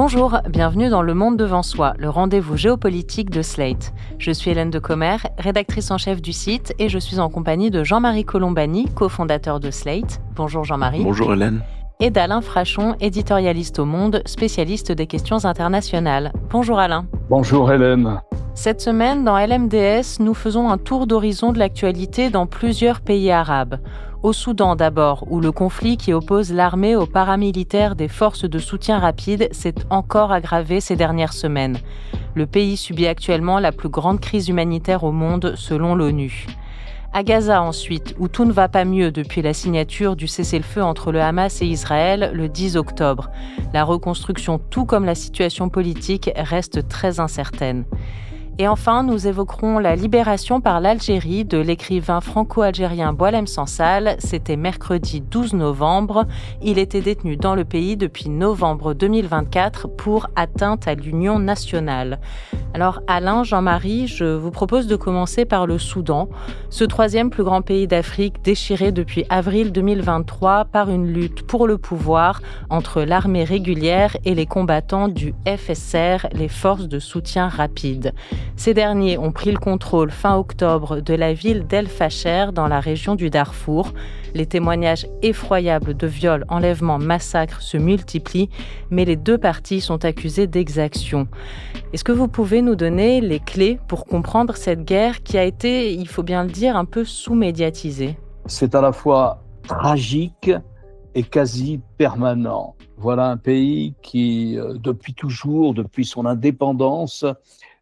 Bonjour, bienvenue dans Le Monde devant soi, le rendez-vous géopolitique de Slate. Je suis Hélène Decomer, rédactrice en chef du site, et je suis en compagnie de Jean-Marie Colombani, cofondateur de Slate. Bonjour Jean-Marie. Bonjour Hélène. Et d'Alain Frachon, éditorialiste au Monde, spécialiste des questions internationales. Bonjour Alain. Bonjour Hélène. Cette semaine, dans LMDS, nous faisons un tour d'horizon de l'actualité dans plusieurs pays arabes. Au Soudan d'abord, où le conflit qui oppose l'armée aux paramilitaires des forces de soutien rapide s'est encore aggravé ces dernières semaines. Le pays subit actuellement la plus grande crise humanitaire au monde selon l'ONU. À Gaza ensuite, où tout ne va pas mieux depuis la signature du cessez-le-feu entre le Hamas et Israël le 10 octobre. La reconstruction, tout comme la situation politique, reste très incertaine. Et enfin, nous évoquerons la libération par l'Algérie de l'écrivain franco-algérien Boualem Sansal. C'était mercredi 12 novembre. Il était détenu dans le pays depuis novembre 2024 pour atteinte à l'union nationale. Alors Alain, Jean-Marie, je vous propose de commencer par le Soudan, ce troisième plus grand pays d'Afrique déchiré depuis avril 2023 par une lutte pour le pouvoir entre l'armée régulière et les combattants du FSR, les forces de soutien rapide. Ces derniers ont pris le contrôle fin octobre de la ville d'El Fasher dans la région du Darfour. Les témoignages effroyables de viols, enlèvements, massacres se multiplient, mais les deux parties sont accusées d'exaction. Est-ce que vous pouvez nous donner les clés pour comprendre cette guerre qui a été, il faut bien le dire, un peu sous-médiatisée ? C'est à la fois tragique et quasi permanent. Voilà un pays qui, depuis toujours, depuis son indépendance,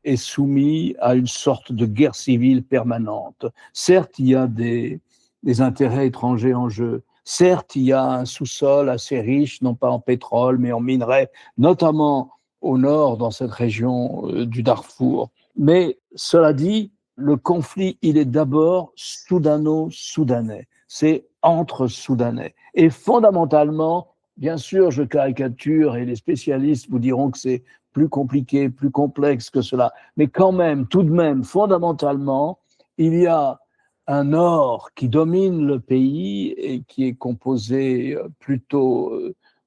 est soumis à une sorte de guerre civile permanente. Certes, il y a des intérêts étrangers en jeu. Certes, il y a un sous-sol assez riche, non pas en pétrole, mais en minerais, notamment au nord, dans cette région du Darfour. Mais cela dit, le conflit, il est d'abord soudano-soudanais. C'est entre Soudanais. Et fondamentalement, bien sûr, je caricature et les spécialistes vous diront que c'est plus compliqué, plus complexe que cela. Mais quand même, tout de même, fondamentalement, il y a un nord qui domine le pays et qui est composé plutôt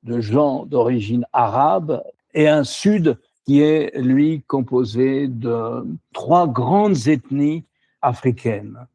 de gens d'origine arabe et un sud qui est, lui, composé de trois grandes ethnies africaines.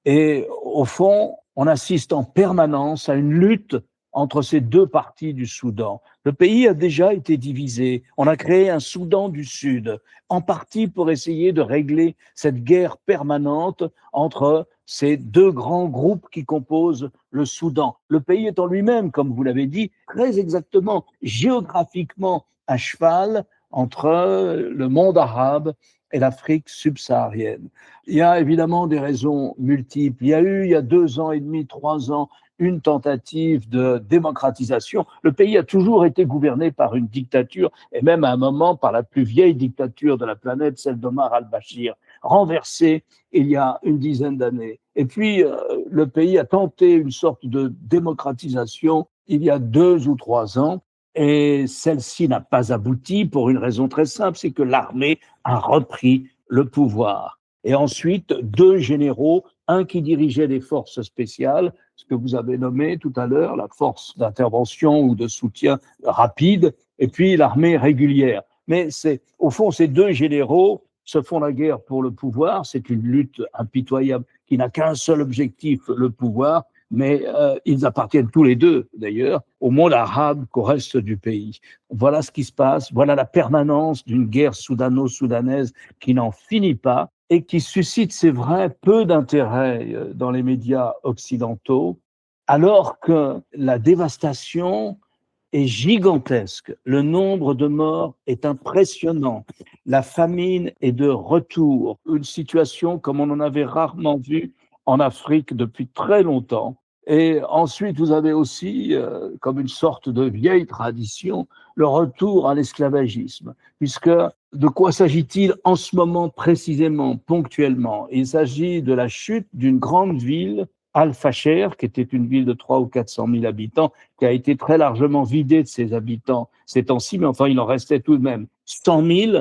Et au fond, on assiste en permanence à une lutte entre ces deux parties du Soudan. Le pays a déjà été divisé. On a créé un Soudan du Sud, en partie pour essayer de régler cette guerre permanente entre ces deux grands groupes qui composent le Soudan. Le pays est en lui-même, comme vous l'avez dit, très exactement, géographiquement à cheval entre le monde arabe et l'Afrique subsaharienne. Il y a évidemment des raisons multiples. Il y a eu, il y a 2 ans et demi, 3 ans, une tentative de démocratisation. Le pays a toujours été gouverné par une dictature, et même à un moment par la plus vieille dictature de la planète, celle d'Omar al-Bashir, renversée il y a une dizaine d'années. Et puis, le pays a tenté une sorte de démocratisation il y a 2 ou 3 ans, et celle-ci n'a pas abouti pour une raison très simple, c'est que l'armée a repris le pouvoir. Et ensuite, 2 généraux, un qui dirigeait les forces spéciales, ce que vous avez nommé tout à l'heure, la force d'intervention ou de soutien rapide, et puis l'armée régulière. Mais au fond, ces 2 généraux se font la guerre pour le pouvoir. C'est une lutte impitoyable qui n'a qu'un seul objectif, le pouvoir. Mais ils appartiennent tous les deux, d'ailleurs, au monde arabe qu'au reste du pays. Voilà ce qui se passe, voilà la permanence d'une guerre soudano-soudanaise qui n'en finit pas et qui suscite, c'est vrai, peu d'intérêt dans les médias occidentaux, alors que la dévastation est gigantesque. Le nombre de morts est impressionnant. La famine est de retour. Une situation comme on en avait rarement vu en Afrique depuis très longtemps. Et ensuite, vous avez aussi, comme une sorte de vieille tradition, le retour à l'esclavagisme. Puisque de quoi s'agit-il en ce moment précisément, ponctuellement ? Il s'agit de la chute d'une grande ville, Al-Fasher, qui était une ville de 300 ou 400 000 habitants, qui a été très largement vidée de ses habitants ces temps-ci, mais enfin, il en restait tout de même 100 000,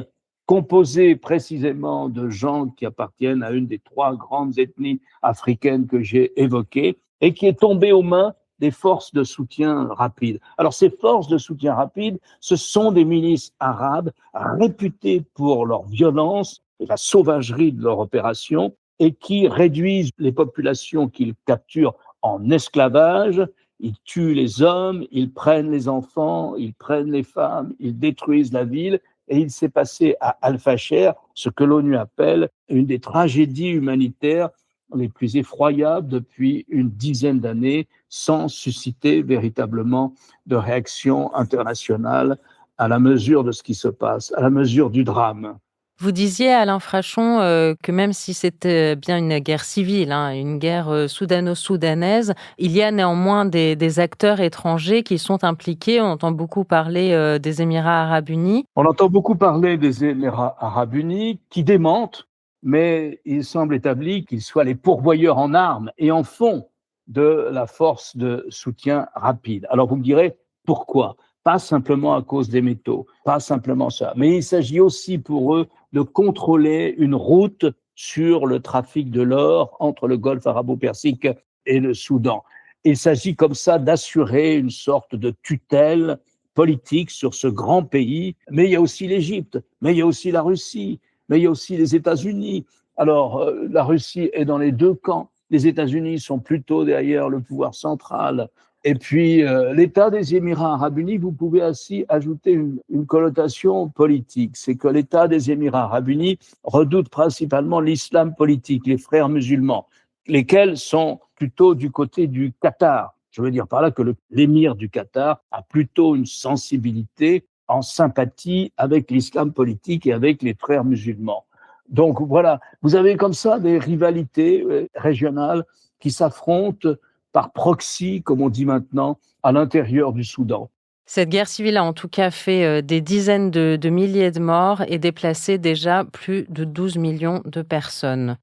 composé précisément de gens qui appartiennent à une des 3 grandes ethnies africaines que j'ai évoquées, et qui est tombé aux mains des forces de soutien rapide. Alors ces forces de soutien rapide, ce sont des milices arabes réputées pour leur violence et la sauvagerie de leur opération et qui réduisent les populations qu'ils capturent en esclavage. Ils tuent les hommes, ils prennent les enfants, ils prennent les femmes, ils détruisent la ville. Et il s'est passé à Al-Fasher ce que l'ONU appelle une des tragédies humanitaires les plus effroyables depuis une dizaine d'années, sans susciter véritablement de réaction internationale à la mesure de ce qui se passe, à la mesure du drame. Vous disiez, Alain Frachon, que même si c'était bien une guerre civile, hein, une guerre soudano-soudanaise, il y a néanmoins des acteurs étrangers qui sont impliqués. On entend beaucoup parler des Émirats arabes unis. On entend beaucoup parler des Émirats arabes unis qui démentent, mais il semble établi qu'ils soient les pourvoyeurs en armes et en fonds de la force de soutien rapide. Alors vous me direz, pourquoi? Pas simplement à cause des métaux, pas simplement ça, mais il s'agit aussi pour eux de contrôler une route sur le trafic de l'or entre le golfe arabo-persique et le Soudan. Il s'agit comme ça d'assurer une sorte de tutelle politique sur ce grand pays, mais il y a aussi l'Égypte, mais il y a aussi la Russie, mais il y a aussi les États-Unis. Alors, la Russie est dans les deux camps. Les États-Unis sont plutôt derrière le pouvoir central. Et puis, l'État des Émirats arabes unis, vous pouvez ainsi ajouter une connotation politique. C'est que l'État des Émirats arabes unis redoute principalement l'islam politique, les frères musulmans, lesquels sont plutôt du côté du Qatar. Je veux dire par là que l'émir du Qatar a plutôt une sensibilité en sympathie avec l'islam politique et avec les frères musulmans. Donc voilà, vous avez comme ça des rivalités régionales qui s'affrontent par proxy, comme on dit maintenant, à l'intérieur du Soudan. Cette guerre civile a en tout cas fait des dizaines de milliers de morts et déplacé déjà plus de 12 millions de personnes.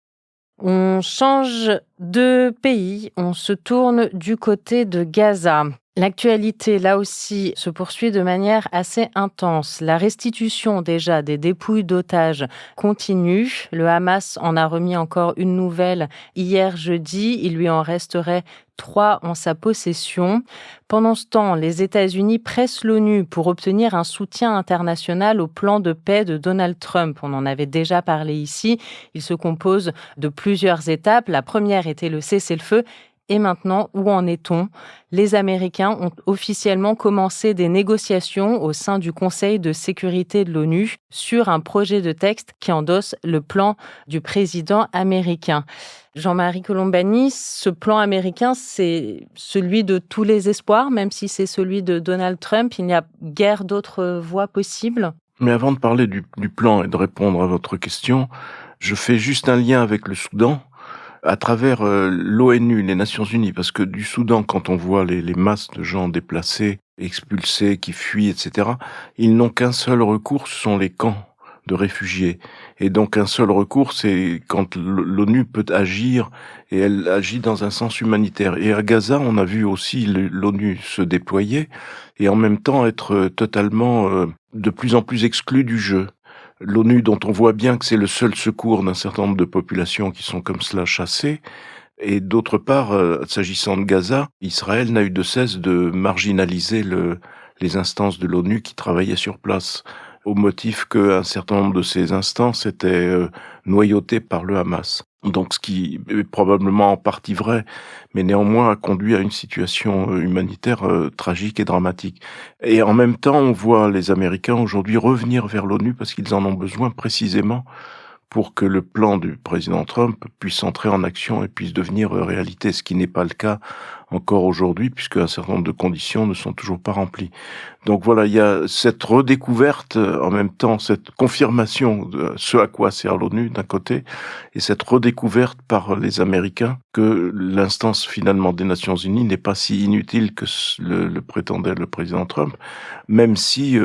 On change de pays, on se tourne du côté de Gaza. L'actualité, là aussi, se poursuit de manière assez intense. La restitution déjà des dépouilles d'otages continue. Le Hamas en a remis encore une nouvelle hier jeudi. Il lui en resterait 3 en sa possession. Pendant ce temps, les États-Unis pressent l'ONU pour obtenir un soutien international au plan de paix de Donald Trump. On en avait déjà parlé ici. Il se compose de plusieurs étapes. La première était le cessez-le-feu. Et maintenant, où en est-on? Les Américains ont officiellement commencé des négociations au sein du Conseil de sécurité de l'ONU sur un projet de texte qui endosse le plan du président américain. Jean-Marie Colombani, ce plan américain, c'est celui de tous les espoirs, même si c'est celui de Donald Trump. Il n'y a guère d'autres voies possibles. Mais avant de parler du plan et de répondre à votre question, je fais juste un lien avec le Soudan à travers l'ONU, les Nations Unies, parce que du Soudan, quand on voit les masses de gens déplacés, expulsés, qui fuient, etc., ils n'ont qu'un seul recours, ce sont les camps de réfugiés. Et donc un seul recours, c'est quand l'ONU peut agir, et elle agit dans un sens humanitaire. Et à Gaza, on a vu aussi l'ONU se déployer, et en même temps être totalement, de plus en plus exclue du jeu. L'ONU, dont on voit bien que c'est le seul secours d'un certain nombre de populations qui sont comme cela chassées, et d'autre part, s'agissant de Gaza, Israël n'a eu de cesse de marginaliser les instances de l'ONU qui travaillaient sur place, au motif qu'un certain nombre de ces instances étaient noyautées par le Hamas. Donc ce qui est probablement en partie vrai, mais néanmoins a conduit à une situation humanitaire tragique et dramatique. Et en même temps, on voit les Américains aujourd'hui revenir vers l'ONU parce qu'ils en ont besoin précisément pour que le plan du président Trump puisse entrer en action et puisse devenir réalité, ce qui n'est pas le cas encore aujourd'hui, puisque un certain nombre de conditions ne sont toujours pas remplies. Donc voilà, il y a cette redécouverte, en même temps, cette confirmation de ce à quoi sert l'ONU d'un côté, et cette redécouverte par les Américains que l'instance finalement des Nations Unies n'est pas si inutile que le prétendait le président Trump, même si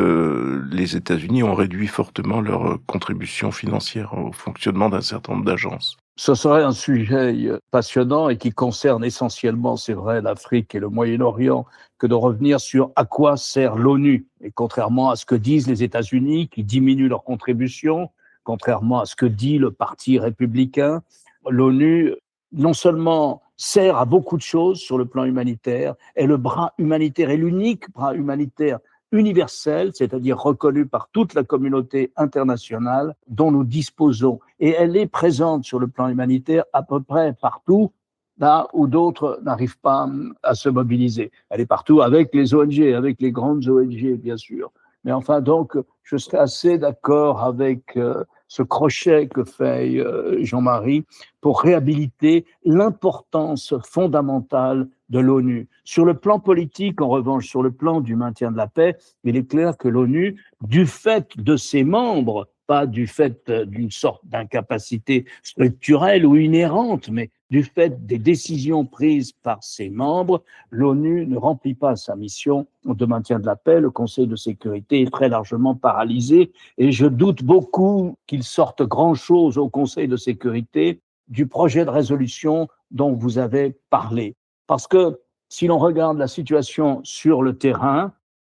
les États-Unis ont réduit fortement leur contribution financière au fonctionnement d'un certain nombre d'agences. Ce serait un sujet passionnant et qui concerne essentiellement, c'est vrai, l'Afrique et le Moyen-Orient, que de revenir sur à quoi sert l'ONU. Et contrairement à ce que disent les États-Unis, qui diminuent leur contribution, contrairement à ce que dit le Parti républicain, l'ONU non seulement sert à beaucoup de choses sur le plan humanitaire, est le bras humanitaire, est l'unique bras humanitaire universelle, c'est-à-dire reconnue par toute la communauté internationale dont nous disposons. Et elle est présente sur le plan humanitaire à peu près partout, là où d'autres n'arrivent pas à se mobiliser. Elle est partout avec les ONG, avec les grandes ONG, bien sûr. Mais enfin, donc, je serais assez d'accord avec ce crochet que fait Jean-Marie pour réhabiliter l'importance fondamentale de l'ONU. Sur le plan politique, en revanche, sur le plan du maintien de la paix, il est clair que l'ONU, du fait de ses membres, pas du fait d'une sorte d'incapacité structurelle ou inhérente, mais du fait des décisions prises par ses membres, l'ONU ne remplit pas sa mission de maintien de la paix. Le Conseil de sécurité est très largement paralysé et je doute beaucoup qu'il sorte grand-chose au Conseil de sécurité du projet de résolution dont vous avez parlé. Parce que si l'on regarde la situation sur le terrain,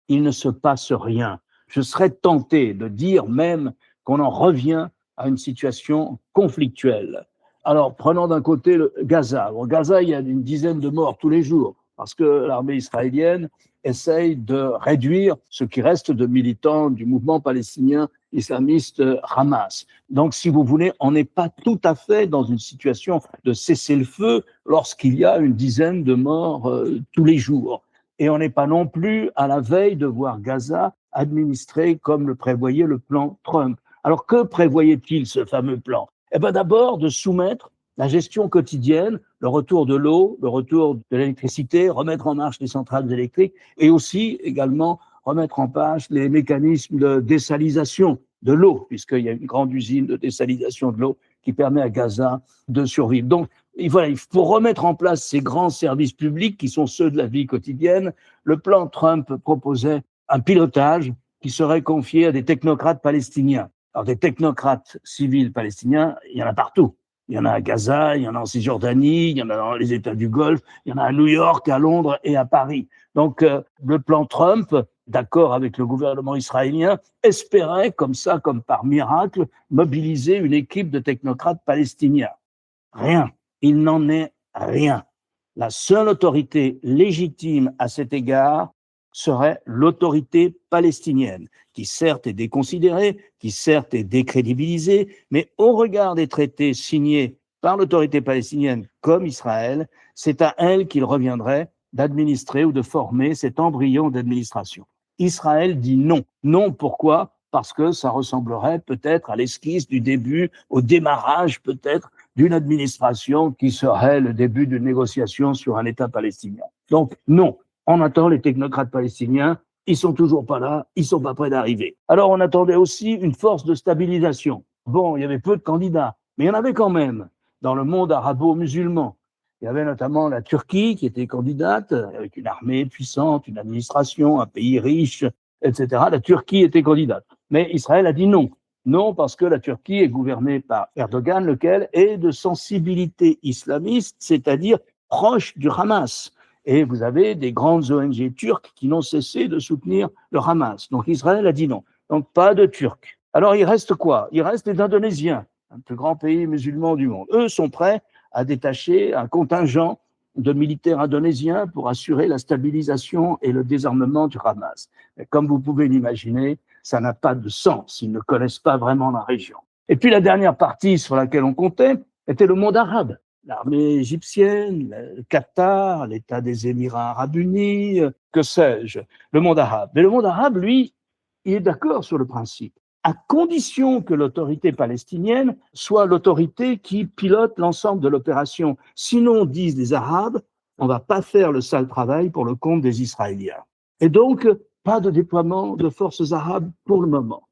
il ne se passe rien. Je serais tenté de dire même qu'on en revient à une situation conflictuelle. Alors, prenons d'un côté le Gaza. Au Gaza, il y a une dizaine de morts tous les jours parce que l'armée israélienne essaye de réduire ce qui reste de militants du mouvement palestinien islamiste Hamas. Donc, si vous voulez, on n'est pas tout à fait dans une situation de cessez-le-feu lorsqu'il y a une dizaine de morts tous les jours. Et on n'est pas non plus à la veille de voir Gaza administré comme le prévoyait le plan Trump. Alors, que prévoyait-il, ce fameux plan ? Eh bien, d'abord, de soumettre la gestion quotidienne, le retour de l'eau, le retour de l'électricité, remettre en marche les centrales électriques et aussi, également, remettre en marche les mécanismes de désalisation de l'eau, puisqu'il y a une grande usine de désalisation de l'eau qui permet à Gaza de survivre. Donc, voilà, il faut remettre en place ces grands services publics qui sont ceux de la vie quotidienne. Le plan Trump proposait un pilotage qui serait confié à des technocrates palestiniens. Alors, des technocrates civils palestiniens, il y en a partout. Il y en a à Gaza, il y en a en Cisjordanie, il y en a dans les États du Golfe, il y en a à New York, à Londres et à Paris. Donc, le plan Trump, d'accord avec le gouvernement israélien, espérait, comme ça, comme par miracle, mobiliser une équipe de technocrates palestiniens. Rien. Il n'en est rien. La seule autorité légitime à cet égard serait l'autorité palestinienne, qui certes est déconsidérée, qui certes est décrédibilisée, mais au regard des traités signés par l'autorité palestinienne comme Israël, c'est à elle qu'il reviendrait d'administrer ou de former cet embryon d'administration. Israël dit non. Non, pourquoi ? Parce que ça ressemblerait peut-être à l'esquisse du début, au démarrage peut-être d'une administration qui serait le début d'une négociation sur un État palestinien. Donc non. On attend les technocrates palestiniens, ils sont toujours pas là, ils sont pas prêts d'arriver. Alors on attendait aussi une force de stabilisation. Bon, il y avait peu de candidats, mais il y en avait quand même dans le monde arabo-musulman. Il y avait notamment la Turquie qui était candidate, avec une armée puissante, une administration, un pays riche, etc. La Turquie était candidate. Mais Israël a dit non. Non, parce que la Turquie est gouvernée par Erdogan, lequel est de sensibilité islamiste, c'est-à-dire proche du Hamas. Et vous avez des grandes ONG turques qui n'ont cessé de soutenir le Hamas. Donc Israël a dit non. Donc pas de Turcs. Alors il reste quoi ? Il reste les Indonésiens, un plus grand pays musulman du monde. Eux sont prêts à détacher un contingent de militaires indonésiens pour assurer la stabilisation et le désarmement du Hamas. Mais comme vous pouvez l'imaginer, ça n'a pas de sens. Ils ne connaissent pas vraiment la région. Et puis la dernière partie sur laquelle on comptait était le monde arabe. L'armée égyptienne, le Qatar, l'État des Émirats arabes unis, que sais-je, le monde arabe. Mais le monde arabe, lui, il est d'accord sur le principe, à condition que l'autorité palestinienne soit l'autorité qui pilote l'ensemble de l'opération. Sinon, disent les Arabes, on ne va pas faire le sale travail pour le compte des Israéliens. Et donc, pas de déploiement de forces arabes pour le moment.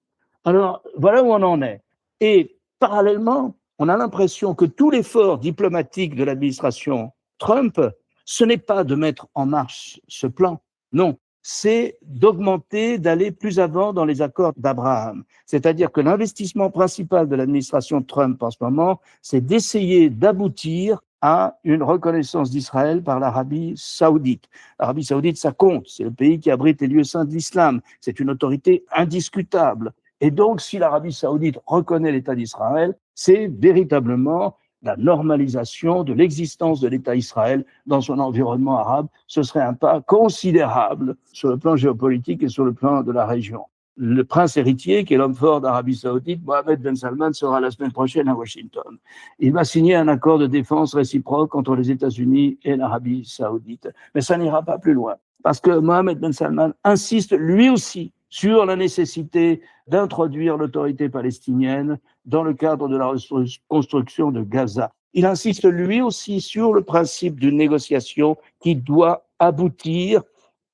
Alors, voilà où on en est. Et parallèlement, on a l'impression que tout l'effort diplomatique de l'administration Trump, ce n'est pas de mettre en marche ce plan, non, c'est d'augmenter, d'aller plus avant dans les accords d'Abraham. C'est-à-dire que l'investissement principal de l'administration Trump en ce moment, c'est d'essayer d'aboutir à une reconnaissance d'Israël par l'Arabie saoudite. L'Arabie saoudite, ça compte, c'est le pays qui abrite les lieux saints de l'islam, c'est une autorité indiscutable. Et donc, si l'Arabie saoudite reconnaît l'État d'Israël, c'est véritablement la normalisation de l'existence de l'État Israël dans son environnement arabe. Ce serait un pas considérable sur le plan géopolitique et sur le plan de la région. Le prince héritier, qui est l'homme fort d'Arabie Saoudite, Mohammed Ben Salman, sera la semaine prochaine à Washington. Il va signer un accord de défense réciproque entre les États-Unis et l'Arabie Saoudite. Mais ça n'ira pas plus loin, parce que Mohammed Ben Salman insiste lui aussi sur la nécessité d'introduire l'autorité palestinienne dans le cadre de la reconstruction de Gaza. Il insiste lui aussi sur le principe d'une négociation qui doit aboutir,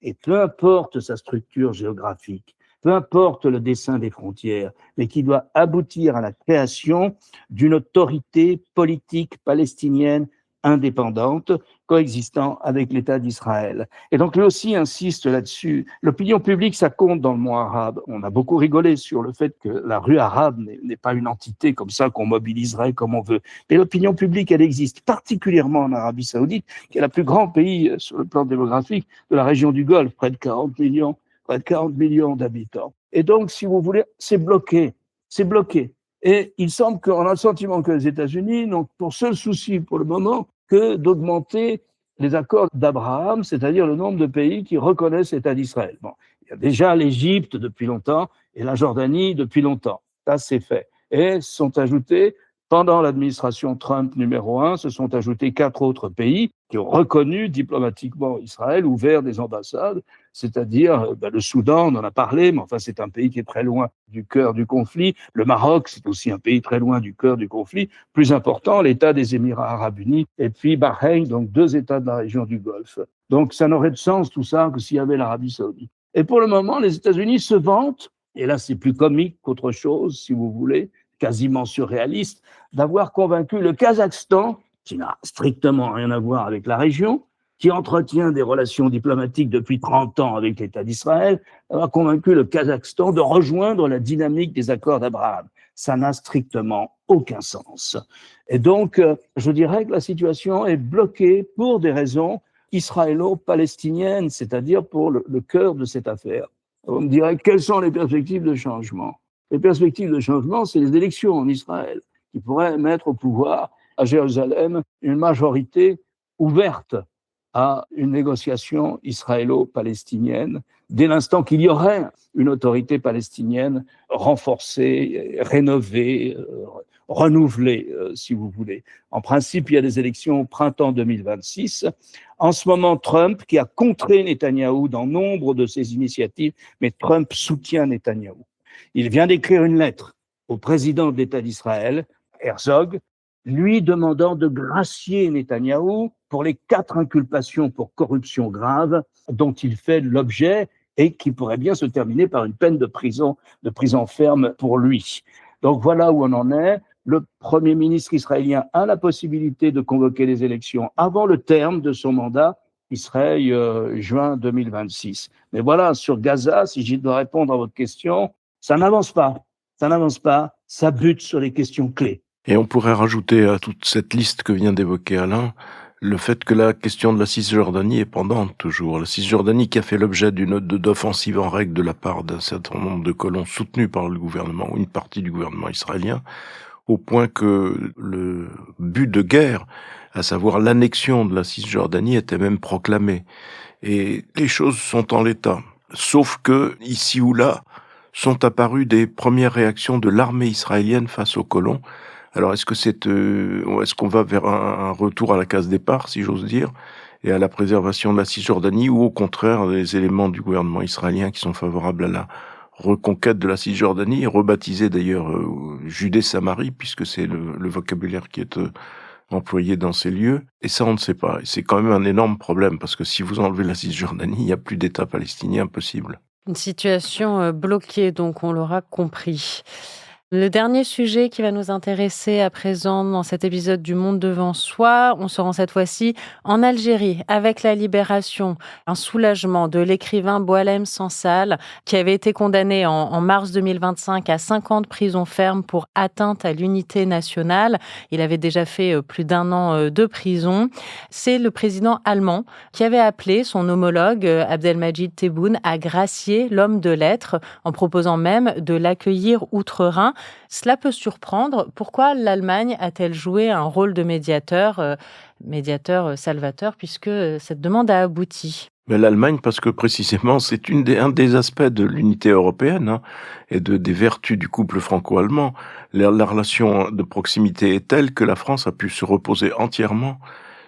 et peu importe sa structure géographique, peu importe le dessin des frontières, mais qui doit aboutir à la création d'une autorité politique palestinienne indépendante, coexistant avec l'État d'Israël. Et donc lui aussi insiste là-dessus. L'opinion publique, ça compte dans le monde arabe. On a beaucoup rigolé sur le fait que la rue arabe n'est pas une entité comme ça qu'on mobiliserait comme on veut. Mais l'opinion publique, elle existe, particulièrement en Arabie Saoudite, qui est le plus grand pays sur le plan démographique de la région du Golfe, près de 40 millions d'habitants. Et donc, si vous voulez, c'est bloqué. Et il semble qu'on a le sentiment que les États-Unis n'ont pour seul souci, pour le moment, que d'augmenter les accords d'Abraham, c'est-à-dire le nombre de pays qui reconnaissent l'État d'Israël. Bon, il y a déjà l'Égypte depuis longtemps et la Jordanie depuis longtemps. Ça, c'est fait. Et sont ajoutés, pendant l'administration Trump numéro 1, se sont ajoutés 4 autres pays qui ont reconnu diplomatiquement Israël, ouvert des ambassades, c'est-à-dire le Soudan, on en a parlé, mais enfin c'est un pays qui est très loin du cœur du conflit. Le Maroc, c'est aussi un pays très loin du cœur du conflit. Plus important, l'État des Émirats arabes unis, et puis Bahreïn, donc 2 États de la région du Golfe. Donc ça n'aurait de sens tout ça que s'il y avait l'Arabie saoudite. Et pour le moment, les États-Unis se vantent, et là c'est plus comique qu'autre chose, si vous voulez, quasiment surréaliste, d'avoir convaincu le Kazakhstan, qui n'a strictement rien à voir avec la région, qui entretient des relations diplomatiques depuis 30 ans avec l'État d'Israël, d'avoir convaincu le Kazakhstan de rejoindre la dynamique des accords d'Abraham. Ça n'a strictement aucun sens. Et donc, je dirais que la situation est bloquée pour des raisons israélo-palestiniennes, c'est-à-dire pour le cœur de cette affaire. On me dirait, quelles sont les perspectives de changement ? Les perspectives de changement, c'est les élections en Israël, qui pourraient mettre au pouvoir à Jérusalem une majorité ouverte à une négociation israélo-palestinienne, dès l'instant qu'il y aurait une autorité palestinienne renforcée, rénovée, renouvelée, si vous voulez. En principe, il y a des élections au printemps 2026. En ce moment, Trump, qui a contré Netanyahou dans nombre de ses initiatives, mais Trump soutient Netanyahou. Il vient d'écrire une lettre au président de l'État d'Israël, Herzog, lui demandant de gracier Netanyahou pour les 4 inculpations pour corruption grave dont il fait l'objet et qui pourrait bien se terminer par une peine de prison ferme pour lui. Donc voilà où on en est. Le Premier ministre israélien a la possibilité de convoquer les élections avant le terme de son mandat, qui serait juin 2026. Mais voilà, sur Gaza, si je dois répondre à votre question, ça n'avance pas, ça bute sur les questions clés. Et on pourrait rajouter à toute cette liste que vient d'évoquer Alain, le fait que la question de la Cisjordanie est pendante toujours. La Cisjordanie qui a fait l'objet d'une offensive en règle de la part d'un certain nombre de colons soutenus par le gouvernement, ou une partie du gouvernement israélien, au point que le but de guerre, à savoir l'annexion de la Cisjordanie, était même proclamé. Et les choses sont en l'état. Sauf que, ici ou là, sont apparues des premières réactions de l'armée israélienne face aux colons. Alors, est-ce qu'on va vers un retour à la case départ, si j'ose dire, et à la préservation de la Cisjordanie, ou au contraire, les éléments du gouvernement israélien qui sont favorables à la reconquête de la Cisjordanie, rebaptisée d'ailleurs Judée-Samarie, puisque c'est le vocabulaire qui est employé dans ces lieux. Et ça, on ne sait pas. Et c'est quand même un énorme problème, parce que si vous enlevez la Cisjordanie, il n'y a plus d'État palestinien possible. Une situation bloquée, donc on l'aura compris. Le dernier sujet qui va nous intéresser à présent dans cet épisode du Monde devant soi, on se rend cette fois-ci en Algérie avec la libération, un soulagement de l'écrivain Boualem Sansal qui avait été condamné en mars 2025 à 5 ans de prison ferme pour atteinte à l'unité nationale. Il avait déjà fait plus d'1 an de prison. C'est le président allemand qui avait appelé son homologue Abdelmadjid Tebboune à gracier l'homme de lettres en proposant même de l'accueillir outre-Rhin. Cela peut surprendre. Pourquoi l'Allemagne a-t-elle joué un rôle de médiateur salvateur, puisque cette demande a abouti? Mais l'Allemagne, parce que précisément, c'est un des aspects de l'unité européenne et des vertus du couple franco-allemand. La relation de proximité est telle que la France a pu se reposer entièrement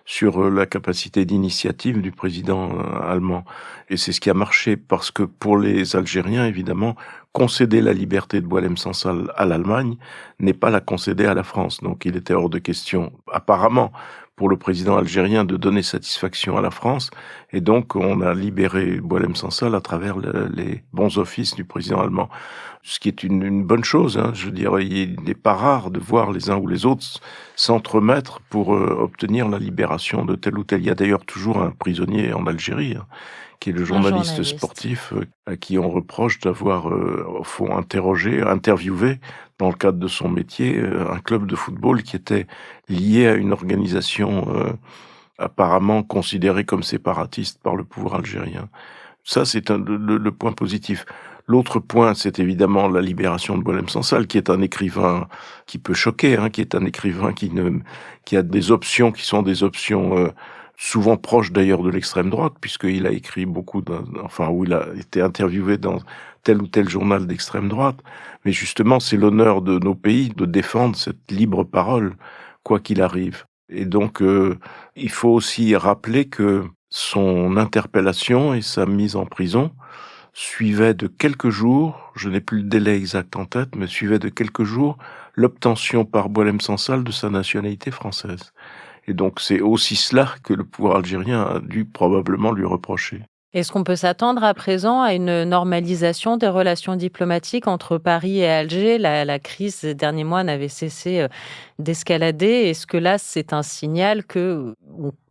sur la capacité d'initiative du président allemand. Et c'est ce qui a marché, parce que pour les Algériens, évidemment, concéder la liberté de Boualem Sansal à l'Allemagne n'est pas la concéder à la France. Donc il était hors de question, apparemment, pour le président algérien de donner satisfaction à la France. Et donc on a libéré Boualem Sansal à travers les bons offices du président allemand. Ce qui est une bonne chose. Je veux dire, il n'est pas rare de voir les uns ou les autres s'entremettre pour obtenir la libération de tel ou tel. Il y a d'ailleurs toujours un prisonnier en Algérie, qui est le journaliste sportif, à qui on reproche d'avoir, au fond, interviewé, dans le cadre de son métier, un club de football qui était lié à une organisation apparemment considérée comme séparatiste par le pouvoir algérien. Ça, c'est le point positif. L'autre point, c'est évidemment la libération de Boualem Sansal, qui est un écrivain qui peut choquer, qui est un écrivain qui a des options qui sont des options souvent proches d'ailleurs de l'extrême droite, puisqu'il a écrit où il a été interviewé dans tel ou tel journal d'extrême droite. Mais justement, c'est l'honneur de nos pays de défendre cette libre parole, quoi qu'il arrive. Et donc, il faut aussi rappeler que son interpellation et sa mise en prison suivaient de quelques jours, je n'ai plus le délai exact en tête, mais suivaient de quelques jours l'obtention par Boualem Sansal de sa nationalité française. Et donc c'est aussi cela que le pouvoir algérien a dû probablement lui reprocher. Est-ce qu'on peut s'attendre à présent à une normalisation des relations diplomatiques entre Paris et Alger ? La crise ces derniers mois n'avait cessé d'escalader. Est-ce que là, c'est un signal qu'on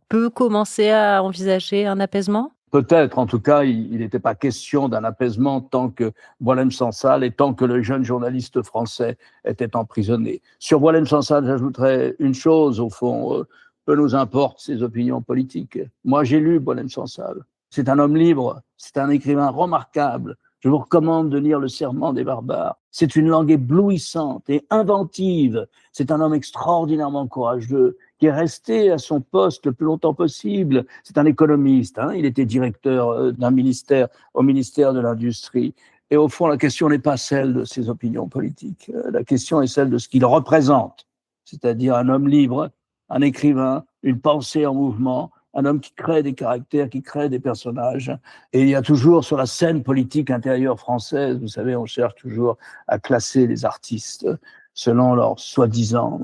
peut commencer à envisager un apaisement ? Peut-être, en tout cas, il n'était pas question d'un apaisement tant que Boualem Sansal et tant que le jeune journaliste français était emprisonné. Sur Boualem Sansal, j'ajouterais une chose, au fond, peu nous importe ses opinions politiques. Moi, j'ai lu Boualem Sansal. C'est un homme libre, c'est un écrivain remarquable. Je vous recommande de lire Le Serment des barbares. C'est une langue éblouissante et inventive. C'est un homme extraordinairement courageux qui est resté à son poste le plus longtemps possible. C'est un économiste. Il était directeur d'un ministère au ministère de l'Industrie. Et au fond, la question n'est pas celle de ses opinions politiques. La question est celle de ce qu'il représente, c'est-à-dire un homme libre, un écrivain, une pensée en mouvement, un homme qui crée des caractères, qui crée des personnages. Et il y a toujours sur la scène politique intérieure française, vous savez, on cherche toujours à classer les artistes selon leurs soi-disant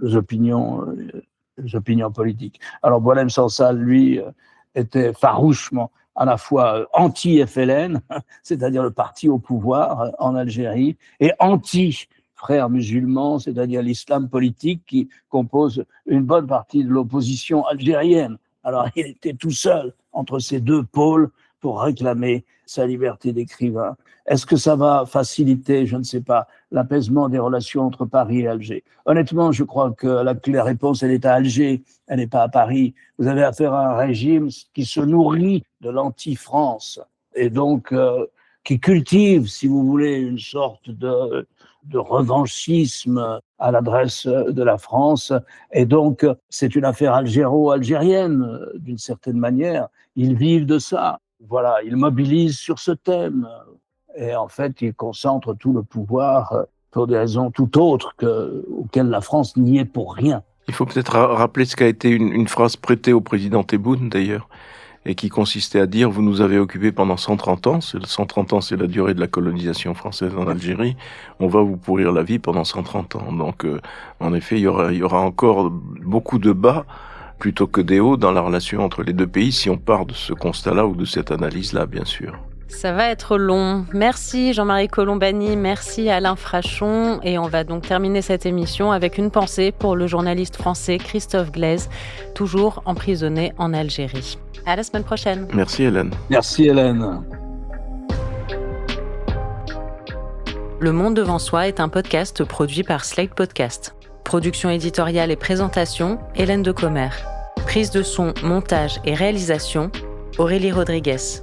opinions politiques. Alors Boualem Sansal, lui, était farouchement à la fois anti-FLN, c'est-à-dire le parti au pouvoir en Algérie, et anti-frères musulmans, c'est-à-dire l'islam politique qui compose une bonne partie de l'opposition algérienne. Alors, il était tout seul entre ces deux pôles pour réclamer sa liberté d'écrivain. Est-ce que ça va faciliter, je ne sais pas, l'apaisement des relations entre Paris et Alger ? Honnêtement, je crois que la réponse, elle est à Alger, elle n'est pas à Paris. Vous avez affaire à un régime qui se nourrit de l'anti-France et donc qui cultive, si vous voulez, une sorte de revanchisme à l'adresse de la France. Et donc, c'est une affaire algéro-algérienne, d'une certaine manière. Ils vivent de ça. Voilà, ils mobilisent sur ce thème. Et en fait, ils concentrent tout le pouvoir pour des raisons tout autres auxquelles la France n'y est pour rien. Il faut peut-être rappeler ce qu'a été une phrase prêtée au président Tebboune, d'ailleurs, et qui consistait à dire « Vous nous avez occupés pendant 130 ans, 130 ans c'est la durée de la colonisation française en Algérie, on va vous pourrir la vie pendant 130 ans ». Donc, en effet, il y aura encore beaucoup de bas plutôt que des hauts dans la relation entre les deux pays, si on part de ce constat-là ou de cette analyse-là, bien sûr. Ça va être long. Merci Jean-Marie Colombani, merci Alain Frachon. Et on va donc terminer cette émission avec une pensée pour le journaliste français Christophe Glaise, toujours emprisonné en Algérie. À la semaine prochaine. Merci Hélène. Merci Hélène. Le Monde devant soi est un podcast produit par Slate Podcast. Production éditoriale et présentation, Hélène Decomer. Prise de son, montage et réalisation, Aurélie Rodriguez.